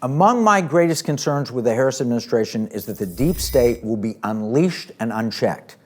Among my greatest concerns with the Harris administration is that the deep state will be unleashed and unchecked.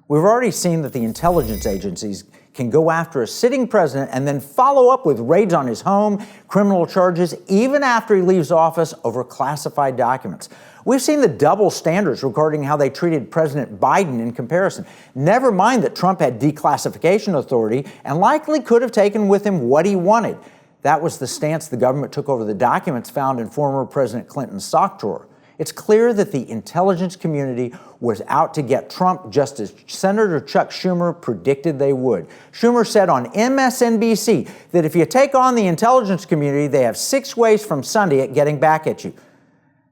We've already seen that the intelligence agencies can go after a sitting president and then follow up with raids on his home, criminal charges, even after he leaves office over classified documents. We've seen the double standards regarding how they treated President Biden in comparison. Never mind that Trump had declassification authority and likely could have taken with him what he wanted. That was the stance the government took over the documents found in former President Clinton's sock drawer. It's clear that the intelligence community was out to get Trump, just as Senator Chuck Schumer predicted they would. Schumer said on MSNBC that if you take on the intelligence community, they have 6 ways from Sunday at getting back at you.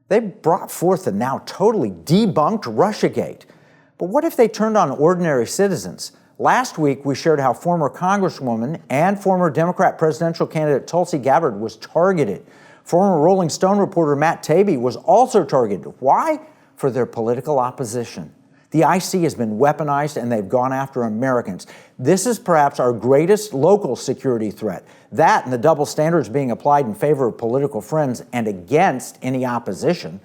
They brought forth the now totally debunked Russiagate. But what if they turned on ordinary citizens? Last week, we shared how former Congresswoman and former Democrat presidential candidate Tulsi Gabbard was targeted. Former Rolling Stone reporter Matt Taibbi was also targeted. Why? For their political opposition. The IC has been weaponized and they've gone after Americans. This is perhaps our greatest local security threat. That and the double standards being applied in favor of political friends and against any opposition.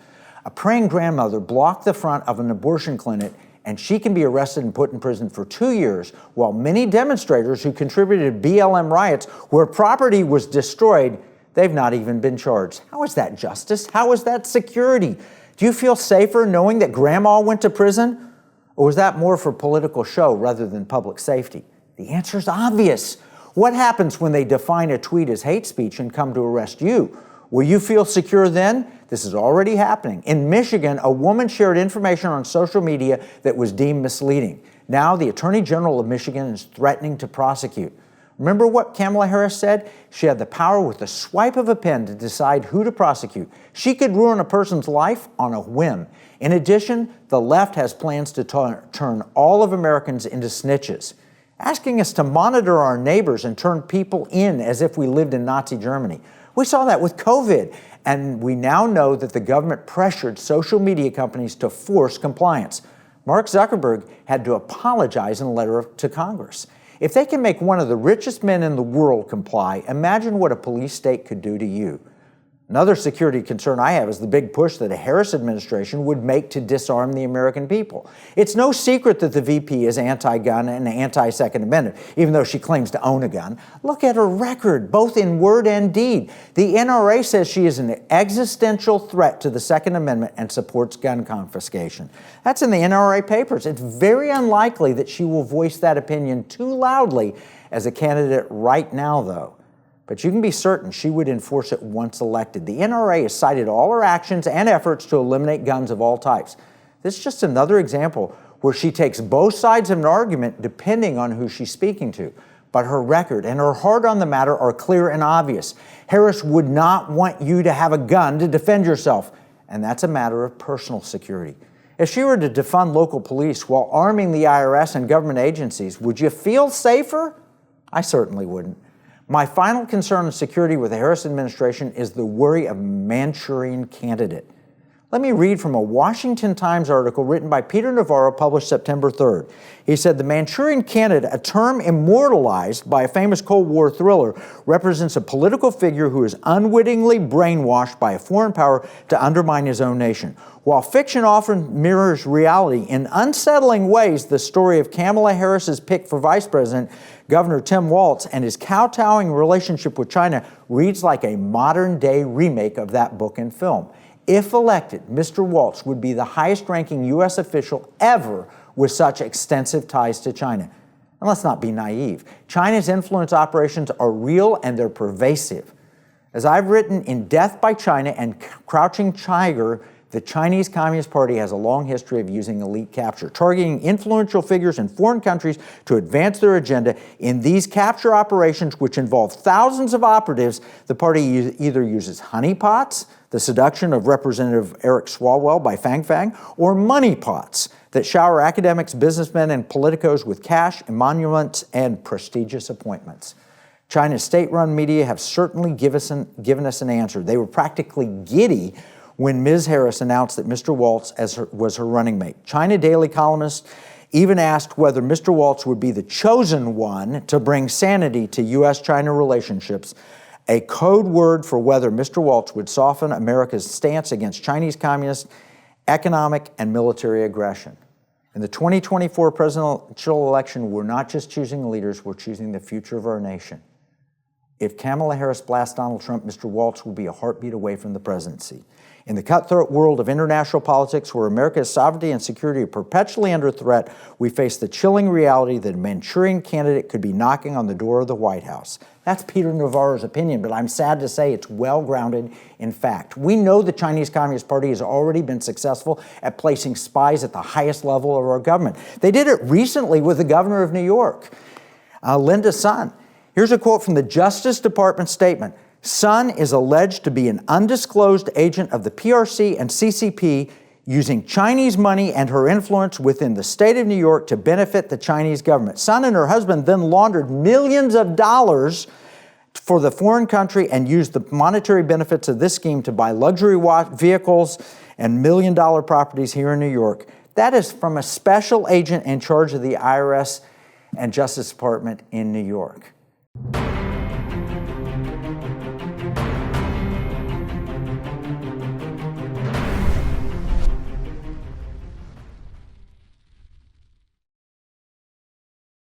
A praying grandmother blocked the front of an abortion clinic and she can be arrested and put in prison for 2 years, while many demonstrators who contributed to BLM riots where property was destroyed, they've not even been charged. How is that justice? How is that security? Do you feel safer knowing that grandma went to prison? Or was that more for political show rather than public safety? The answer is obvious. What happens when they define a tweet as hate speech and come to arrest you? Will you feel secure then? This is already happening. In Michigan, a woman shared information on social media that was deemed misleading. Now, the Attorney General of Michigan is threatening to prosecute. Remember what Kamala Harris said? She had the power with the swipe of a pen to decide who to prosecute. She could ruin a person's life on a whim. In addition, the left has plans to turn all of Americans into snitches, asking us to monitor our neighbors and turn people in as if we lived in Nazi Germany. We saw that with COVID, and we now know that the government pressured social media companies to force compliance. Mark Zuckerberg had to apologize in a letter to Congress. If they can make one of the richest men in the world comply, imagine what a police state could do to you. Another security concern I have is the big push that a Harris administration would make to disarm the American people. It's no secret that the VP is anti-gun and anti-Second Amendment, even though she claims to own a gun. Look at her record, both in word and deed. The NRA says she is an existential threat to the Second Amendment and supports gun confiscation. That's in the NRA papers. It's very unlikely that she will voice that opinion too loudly as a candidate right now, though. But you can be certain she would enforce it once elected. The NRA has cited all her actions and efforts to eliminate guns of all types. This is just another example where she takes both sides of an argument depending on who she's speaking to. But her record and her heart on the matter are clear and obvious. Harris would not want you to have a gun to defend yourself, and that's a matter of personal security. If she were to defund local police while arming the IRS and government agencies, would you feel safer? I certainly wouldn't. My final concern on security with the Harris administration is the worry of a Manchurian candidate. Let me read from a Washington Times article written by Peter Navarro, published September 3rd. He said, the Manchurian candidate, a term immortalized by a famous Cold War thriller, represents a political figure who is unwittingly brainwashed by a foreign power to undermine his own nation. While fiction often mirrors reality, in unsettling ways, the story of Kamala Harris's pick for vice president, Governor Tim Walz, and his kowtowing relationship with China reads like a modern-day remake of that book and film. If elected, Mr. Walz would be the highest-ranking U.S. official ever with such extensive ties to China. And let's not be naive. China's influence operations are real and they're pervasive. As I've written in Death by China and Crouching Tiger, the Chinese Communist Party has a long history of using elite capture, targeting influential figures in foreign countries to advance their agenda. In these capture operations, which involve thousands of operatives, the party either uses honeypots, the seduction of Representative Eric Swalwell by Fang Fang, or moneypots that shower academics, businessmen, and politicos with cash, emoluments, and prestigious appointments. China's state-run media have certainly given us an answer. They were practically giddy when Ms. Harris announced that Mr. Walz was her running mate. China Daily columnists even asked whether Mr. Walz would be the chosen one to bring sanity to U.S.-China relationships a code word for whether Mr. Waltz would soften America's stance against Chinese communist economic and military aggression. In the 2024 presidential election, we're not just choosing leaders, we're choosing the future of our nation. If Kamala Harris blasts Donald Trump, Mr. Waltz will be a heartbeat away from the presidency. In the cutthroat world of international politics, where America's sovereignty and security are perpetually under threat, we face the chilling reality that a Manchurian candidate could be knocking on the door of the White House. That's Peter Navarro's opinion, but I'm sad to say it's well grounded in fact. We know the Chinese Communist Party has already been successful at placing spies at the highest level of our government. They did it recently with the governor of New York, Linda Sun. Here's a quote from the Justice Department statement. Sun is alleged to be an undisclosed agent of the PRC and CCP using Chinese money and her influence within the state of New York to benefit the Chinese government. Sun and her husband then laundered millions of dollars for the foreign country and used the monetary benefits of this scheme to buy luxury vehicles and million-dollar properties here in New York. That is from a special agent in charge of the IRS and Justice Department in New York.